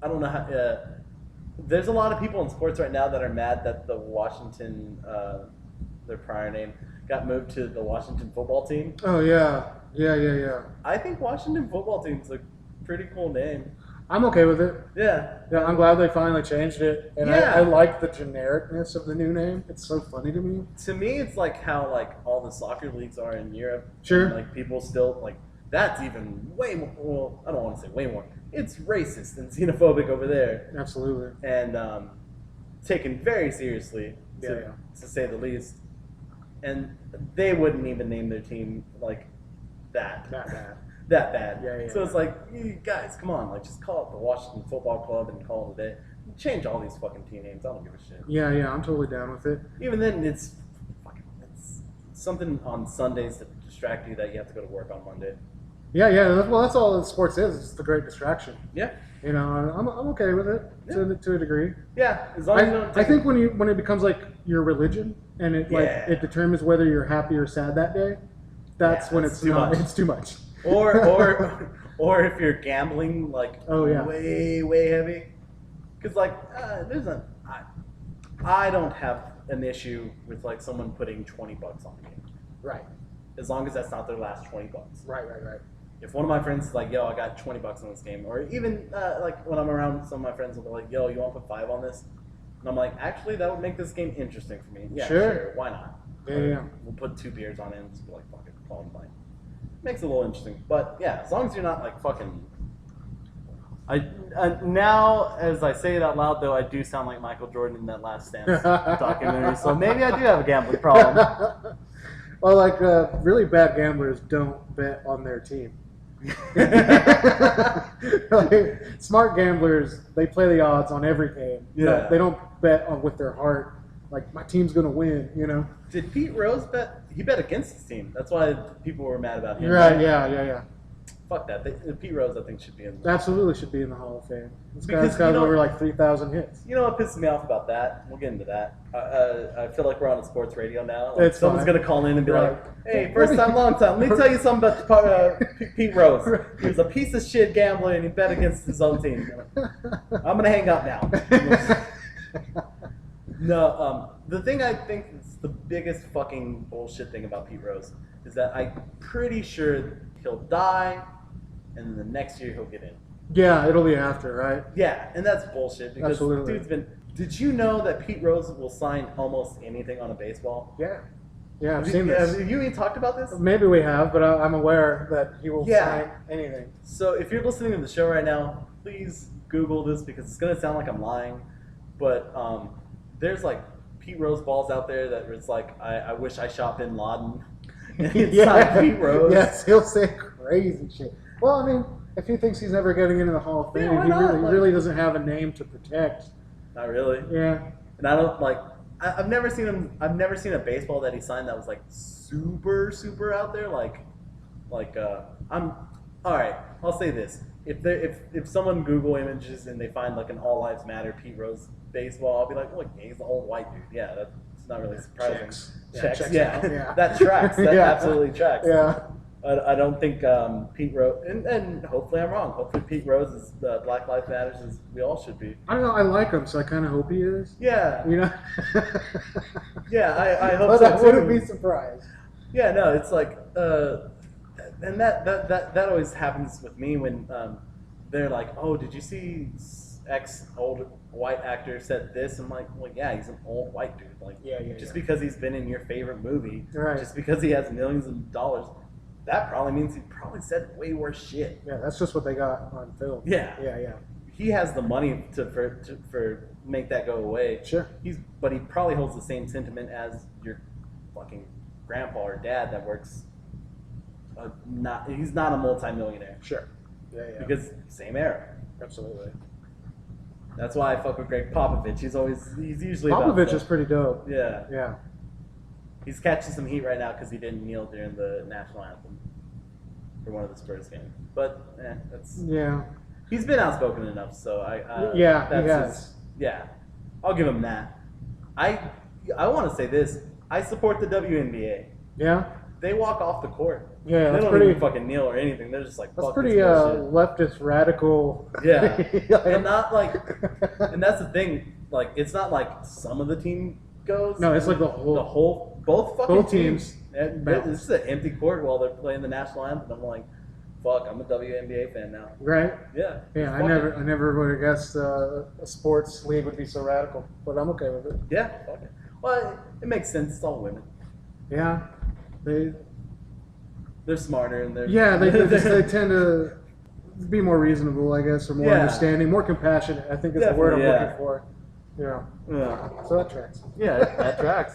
I don't know how. There's a lot of people in sports right now that are mad that the Washington, their prior name, got moved to the Washington football team. Oh yeah. I think Washington football team's a pretty cool name. I'm okay with it. Yeah. Yeah, I'm glad they finally changed it, and Yeah. I like the genericness of the new name. It's so funny to me. To me, it's like how like all the soccer leagues are in Europe. Sure. And, like people still like that's even way more. Well, I don't want to say way more. It's racist and xenophobic over there, Absolutely. and taken very seriously, Yeah. to say the least. And they wouldn't even name their team like that. That bad. That bad. Yeah. So it's like, you guys, come on, like just call it the Washington Football Club and call it a day. Change all these fucking team names. I don't give a shit. Yeah, I'm totally down with it. Even then, it's something on Sundays to distract you that you have to go to work on Monday. Yeah. Well, that's all that sports is. It's the great distraction. Yeah. You know, I'm okay with it to a degree. Yeah. As long as you don't I think when it becomes like your religion and it it determines whether you're happy or sad that day, that's when it's too not. much. It's too much. Or if you're gambling like way heavy, because like I don't have an issue with like someone putting $20 on the game, Right. as long as that's not their last $20. Right. If one of my friends is like, yo, I got $20 on this game, or even like when I'm around some of my friends will be like, yo, you want to put 5 on this? And I'm like, actually, that would make this game interesting for me. Yeah, sure, why not? Yeah. We'll put 2 beers on it and just be like, fuck it, call it fine. Makes it a little interesting, but yeah, as long as you're not like fucking. Now, as I say it out loud, though, I do sound like Michael Jordan in that Last Dance documentary, so maybe I do have a gambling problem. Well, like really bad gamblers don't bet on their team. Like, smart gamblers, they play the odds on every game. Yeah. They don't bet on with their heart. Like, my team's gonna win. You know. Did Pete Rose bet? He bet against his team. That's why people were mad about him. Right. Yeah. Fuck that. Pete Rose, I think, should be in. Absolutely should be in the Hall of Fame. This Because, guy's got over like 3,000 hits. You know what pisses me off about that? We'll get into that. I feel like we're on a sports radio now. Like It's someone's fine. going to call in and be Right. like, hey, first time, long time. Let me tell you something about Pete Rose. He was a piece of shit gambler and he bet against his own team. I'm going to hang up now. No, the thing I think is the biggest fucking bullshit thing about Pete Rose is that I'm pretty sure he'll die and then the next year he'll get in. Yeah, it'll be after, right? Yeah, and that's bullshit because Absolutely. dude's been. Did you know that Pete Rose will sign almost anything on a baseball? Yeah, I've seen this. Have you even talked about this? Maybe we have, but I'm aware that he will Yeah. sign anything. So if you're listening to the show right now, please Google this because it's gonna sound like I'm lying, but there's like Pete Rose balls out there that it's like I wish I shot Bin Laden. And it's signed Pete Rose. Yes, he'll say crazy shit. Well, I mean, if he thinks he's never getting into the Hall of Fame, Yeah, why he not? really doesn't have a name to protect. Not really. Yeah. And I don't like. I've never seen him. I've never seen a baseball that he signed that was like super out there. I'm all right. I'll say this: if someone Google images and they find like an All Lives Matter Pete Rose baseball, I'll be like, look, he's an old white dude. Yeah, that's not really surprising. Checks out, yeah. That tracks. That Yeah. absolutely tracks. Yeah. I don't think Pete Rose, and hopefully I'm wrong. Hopefully Pete Rose is Black Lives Matters as we all should be. I don't know. I like him, so I kind of hope he is. Yeah. You know. Yeah, I hope But so I too. wouldn't be surprised. Yeah, no, it's like, and that always happens with me when they're like, oh, did you see X old white actor said this? I'm like, well, yeah, he's an old white dude. Like, just because he's been in your favorite movie, Right. just because he has millions of dollars, that probably means he probably said way worse shit. Yeah, that's just what they got on film. Yeah. Yeah. He has the money for make that go away. Sure. But he probably holds the same sentiment as your fucking grandpa or dad that works. He's not a multimillionaire. Sure. Yeah. Because same era. Absolutely. That's why I fuck with Greg Popovich. He's usually Popovich about is pretty dope. Yeah. Yeah. He's catching some heat right now because he didn't kneel during the national anthem for one of the Spurs games. But that's he's been outspoken enough, so he has. I'll give him that. I want to say this. I support the WNBA. Yeah. They walk off the court. Yeah, They that's don't pretty. even fucking kneel or anything. They're just like, That's fuck pretty this bullshit. leftist radical. Yeah, and not like, and that's the thing. Like, it's not like some of the team goes. No, it's like the whole. both fucking Both teams. And this is an empty court while they're playing the national anthem. I'm like, fuck, I'm a WNBA fan now. Right. Yeah. Yeah, I Fuck never, it. I never would have guessed a sports league would be so radical, but I'm okay with it. Yeah. Fuck it. Well, it makes sense. It's all women. Yeah, they're smarter and they're they tend to be more reasonable, I guess, or more Yeah. understanding, more compassionate. I think is the word I'm Definitely, yeah. looking for. Yeah, Yeah. so that tracks. Yeah, that tracks.